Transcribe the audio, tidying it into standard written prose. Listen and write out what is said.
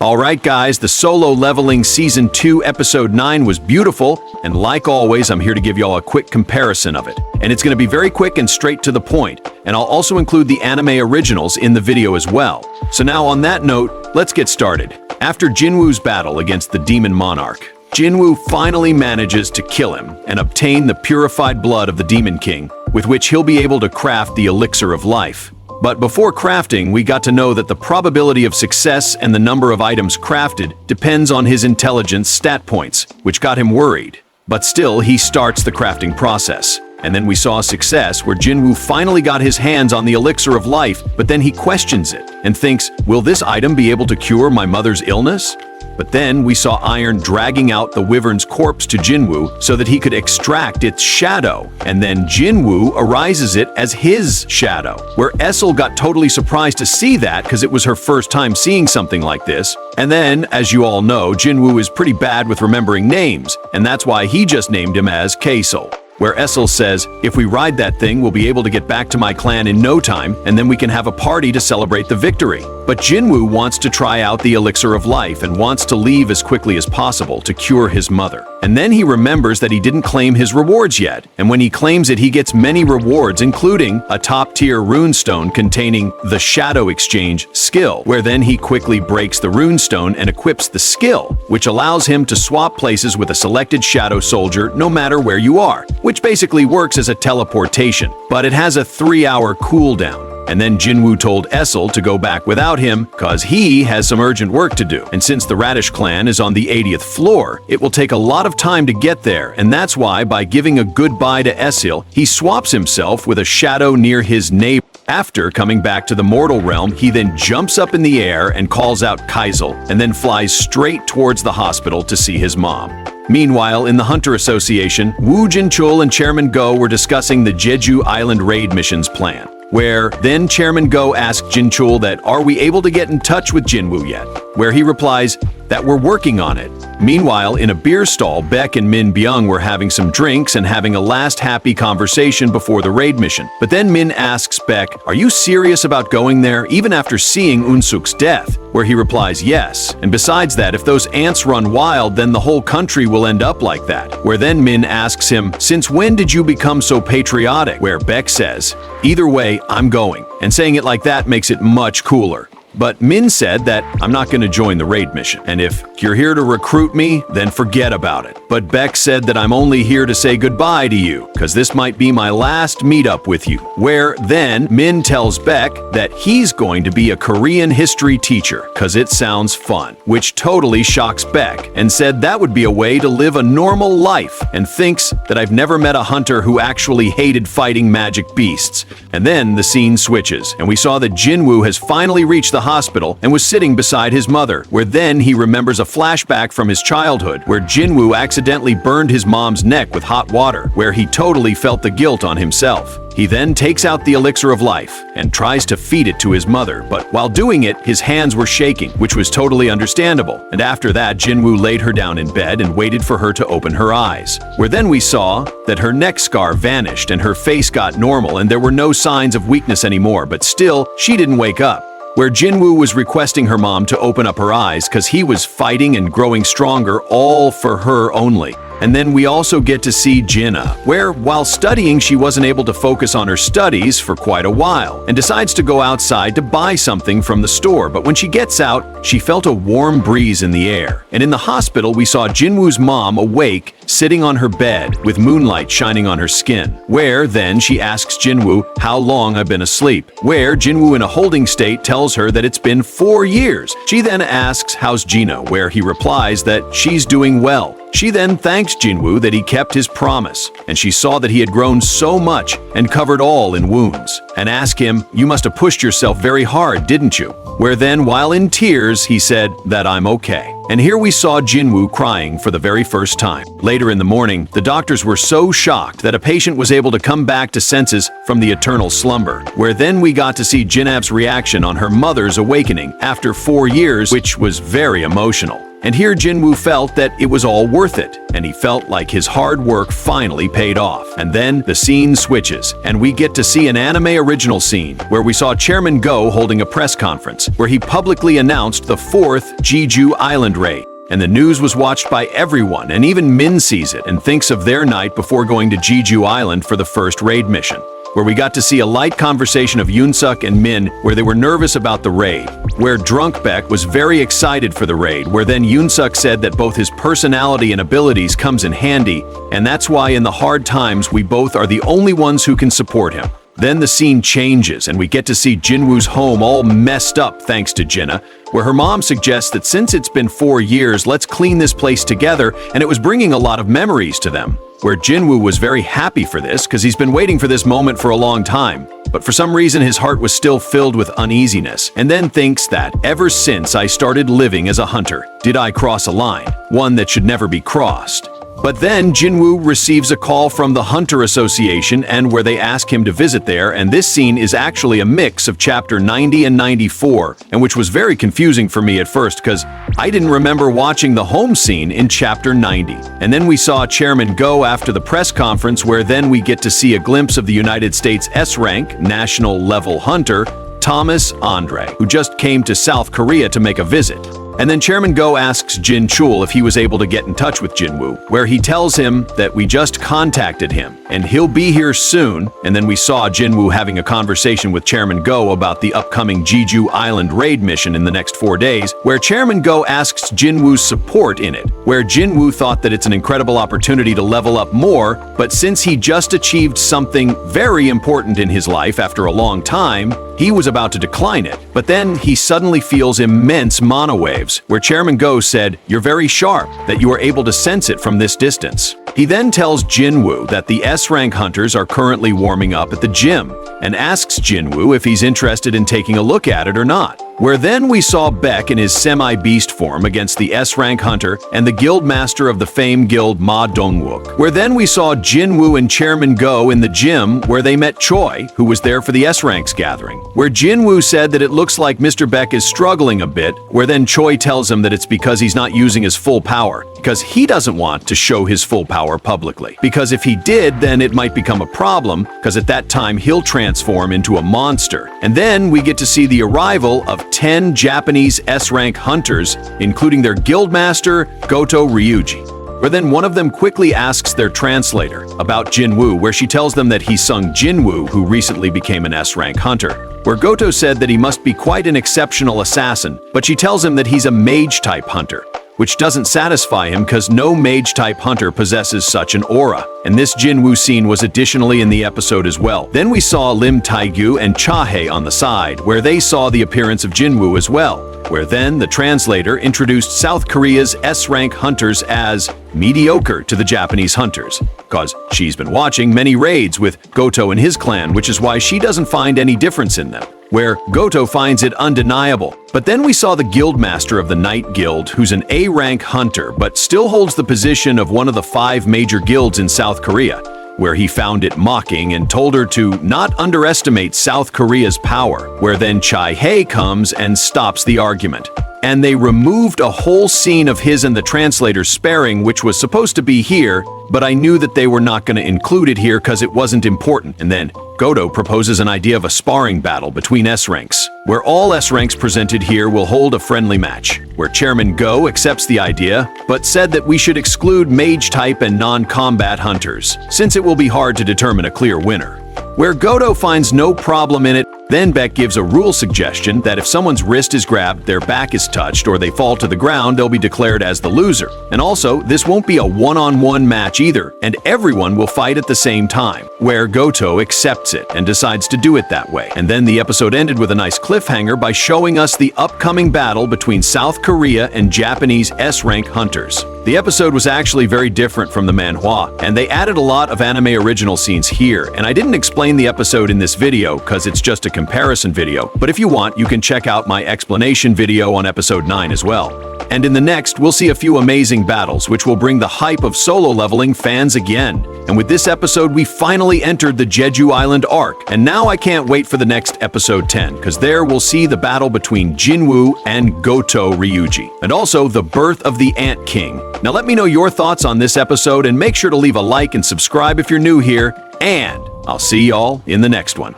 Alright guys, the Solo Leveling Season 2 Episode 9 was beautiful, and like always, I'm here to give y'all a quick comparison of it. And it's going to be very quick and straight to the point, and I'll also include the anime originals in the video as well. So now on that note, let's get started. After Jinwoo's battle against the Demon Monarch, Jinwoo finally manages to kill him and obtain the purified blood of the Demon King, with which he'll be able to craft the Elixir of Life. But before crafting, we got to know that the probability of success and the number of items crafted depends on his intelligence stat points, which got him worried. But still, he starts the crafting process. And then we saw a success where Jinwoo finally got his hands on the Elixir of Life, but then he questions it and thinks, will this item be able to cure my mother's illness? But then we saw Iron dragging out the wyvern's corpse to Jinwoo so that he could extract its shadow, and then Jinwoo arises it as his shadow, where Essel got totally surprised to see that because it was her first time seeing something like this. And then, as you all know, Jinwoo is pretty bad with remembering names, and that's why he just named him as Kaisel. Where Essel says, if we ride that thing, we'll be able to get back to my clan in no time, and then we can have a party to celebrate the victory. But Jinwoo wants to try out the Elixir of Life and wants to leave as quickly as possible to cure his mother. And then he remembers that he didn't claim his rewards yet, and when he claims it, he gets many rewards, including a top-tier runestone containing the Shadow Exchange skill, where then he quickly breaks the runestone and equips the skill, which allows him to swap places with a selected shadow soldier no matter where you are, which basically works as a teleportation, but it has a 3-hour cooldown. And then Jinwoo told Essel to go back without him, cause he has some urgent work to do. And since the Radish clan is on the 80th floor, it will take a lot of time to get there, and that's why by giving a goodbye to Essel, he swaps himself with a shadow near his neighbor. After coming back to the mortal realm, he then jumps up in the air and calls out Kaisel, and then flies straight towards the hospital to see his mom. Meanwhile, in the Hunter Association, Woo Jin-chul and Chairman Go were discussing the Jeju Island raid missions plan, where then Chairman Go asked Jin-chul that are we able to get in touch with Jinwoo yet, where he replies that we're working on it. Meanwhile, in a beer stall, Baek and Min Byung were having some drinks and having a last happy conversation before the raid mission. But then Min asks Baek, are you serious about going there even after seeing Unsuk's death? Where he replies yes. And besides that, if those ants run wild, then the whole country will end up like that. Where then Min asks him, since when did you become so patriotic? Where Baek says, either way, I'm going. And saying it like that makes it much cooler. But Min said that I'm not going to join the raid mission, and if you're here to recruit me, then forget about it. But Baek said that I'm only here to say goodbye to you, cause this might be my last meetup with you. Where then Min tells Baek that he's going to be a Korean history teacher, cause it sounds fun, which totally shocks Baek, and said that would be a way to live a normal life, and thinks that I've never met a hunter who actually hated fighting magic beasts. And then the scene switches, and we saw that Jinwoo has finally reached the hospital and was sitting beside his mother, where then he remembers a flashback from his childhood where Jinwoo accidentally burned his mom's neck with hot water, where he totally felt the guilt on himself. He then takes out the Elixir of Life and tries to feed it to his mother, but while doing it, his hands were shaking, which was totally understandable. And after that, Jinwoo laid her down in bed and waited for her to open her eyes, where then we saw that her neck scar vanished and her face got normal and there were no signs of weakness anymore, but still, she didn't wake up. Where Jinwoo was requesting her mom to open up her eyes because he was fighting and growing stronger, all for her only. And then we also get to see Jinna, where while studying she wasn't able to focus on her studies for quite a while, and decides to go outside to buy something from the store, but when she gets out, she felt a warm breeze in the air. And in the hospital we saw Jinwoo's mom awake, sitting on her bed with moonlight shining on her skin, where then she asks Jinwoo how long I've been asleep, where Jinwoo in a holding state tells her that it's been 4 years. She then asks how's Gina, where he replies that she's doing well. She then thanks Jinwoo that he kept his promise, and she saw that he had grown so much and covered all in wounds, and asked him, you must have pushed yourself very hard, didn't you? Where then, while in tears, he said that I'm okay. And here we saw Jinwoo crying for the very first time. Later in the morning, the doctors were so shocked that a patient was able to come back to senses from the eternal slumber, where then we got to see Jinab's reaction on her mother's awakening after 4 years, which was very emotional. And here Jinwoo felt that it was all worth it, and he felt like his hard work finally paid off. And then the scene switches, and we get to see an anime original scene where we saw Chairman Go holding a press conference where he publicly announced the 4th Jeju Island raid. And the news was watched by everyone, and even Min sees it and thinks of their night before going to Jeju Island for the first raid mission, where we got to see a light conversation of Yoonsuk and Min where they were nervous about the raid, where Drunk Baek was very excited for the raid, where then Yoonsuk said that both his personality and abilities comes in handy, and that's why in the hard times we both are the only ones who can support him. Then the scene changes, and we get to see Jinwoo's home all messed up thanks to Jinna, where her mom suggests that since it's been 4 years, let's clean this place together, and it was bringing a lot of memories to them. Where Jinwoo was very happy for this because he's been waiting for this moment for a long time, but for some reason his heart was still filled with uneasiness, and then thinks that ever since I started living as a hunter, did I cross a line, one that should never be crossed. But then Jinwoo receives a call from the Hunter Association and where they ask him to visit there, and this scene is actually a mix of chapter 90 and 94, and which was very confusing for me at first because I didn't remember watching the home scene in chapter 90. And then we saw Chairman Go after the press conference where then we get to see a glimpse of the United States S-rank national level hunter, Thomas Andre, who just came to South Korea to make a visit. And then Chairman Go asks Jin Chul if he was able to get in touch with Jinwoo, where he tells him that we just contacted him and he'll be here soon. And then we saw Jinwoo having a conversation with Chairman Go about the upcoming Jeju Island raid mission in the next 4 days, where Chairman Go asks Jinwoo's support in it, where Jinwoo thought that it's an incredible opportunity to level up more, but since he just achieved something very important in his life after a long time, he was about to decline it. But then he suddenly feels immense mono waves, where Chairman Go said, "You're very sharp, that you are able to sense it from this distance." He then tells Jinwoo that the S-rank hunters are currently warming up at the gym, and asks Jinwoo if he's interested in taking a look at it or not. Where then we saw Baek in his semi-beast form against the S-rank hunter and the guild master of the famed guild Ma Dongwook. Where then we saw Jinwoo and Chairman Go in the gym where they met Choi, who was there for the S-ranks gathering. Where Jinwoo said that it looks like Mr. Baek is struggling a bit, where then Choi tells him that it's because he's not using his full power, because he doesn't want to show his full power publicly. Because if he did, then it might become a problem, because at that time he'll transform into a monster. And then we get to see the arrival of 10 Japanese S-rank hunters, including their guildmaster, Goto Ryuji. Where then one of them quickly asks their translator about Jinwoo, where she tells them that he's sung Jinwoo, who recently became an S-rank hunter. Where Goto said that he must be quite an exceptional assassin, but she tells him that he's a mage-type hunter, which doesn't satisfy him because no mage-type hunter possesses such an aura. And this Jinwoo scene was additionally in the episode as well. Then we saw Lim Taegyu and Chahae on the side, where they saw the appearance of Jinwoo as well, where then the translator introduced South Korea's S-rank hunters as mediocre to the Japanese hunters, because she's been watching many raids with Goto and his clan, which is why she doesn't find any difference in them, where Goto finds it undeniable. But then we saw the guildmaster of the Night Guild, who's an A-rank hunter, but still holds the position of one of the 5 major guilds in South Korea, where he found it mocking and told her to not underestimate South Korea's power, where then Chahae comes and stops the argument. And they removed a whole scene of his and the translator sparring, which was supposed to be here, but I knew that they were not going to include it here because it wasn't important. And then Goto proposes an idea of a sparring battle between S-ranks, where all S-ranks presented here will hold a friendly match, where Chairman Go accepts the idea, but said that we should exclude mage-type and non-combat hunters, since it will be hard to determine a clear winner. Where Goto finds no problem in it, then Baek gives a rule suggestion that if someone's wrist is grabbed, their back is touched, or they fall to the ground, they'll be declared as the loser. And also, this won't be a one-on-one match either, and everyone will fight at the same time, where Goto accepts it and decides to do it that way. And then the episode ended with a nice cliffhanger by showing us the upcoming battle between South Korea and Japanese S-rank hunters. The episode was actually very different from the manhwa, and they added a lot of anime original scenes here, and I didn't explain the episode in this video because it's just a comparison video, but if you want, you can check out my explanation video on episode 9 as well. And in the next, we'll see a few amazing battles, which will bring the hype of solo leveling fans again. And with this episode, we finally entered the Jeju Island arc. And now I can't wait for the next episode 10, because there we'll see the battle between Jinwoo and Goto Ryuji, and also the birth of the Ant King. Now let me know your thoughts on this episode, and make sure to leave a like and subscribe if you're new here, and I'll see y'all in the next one.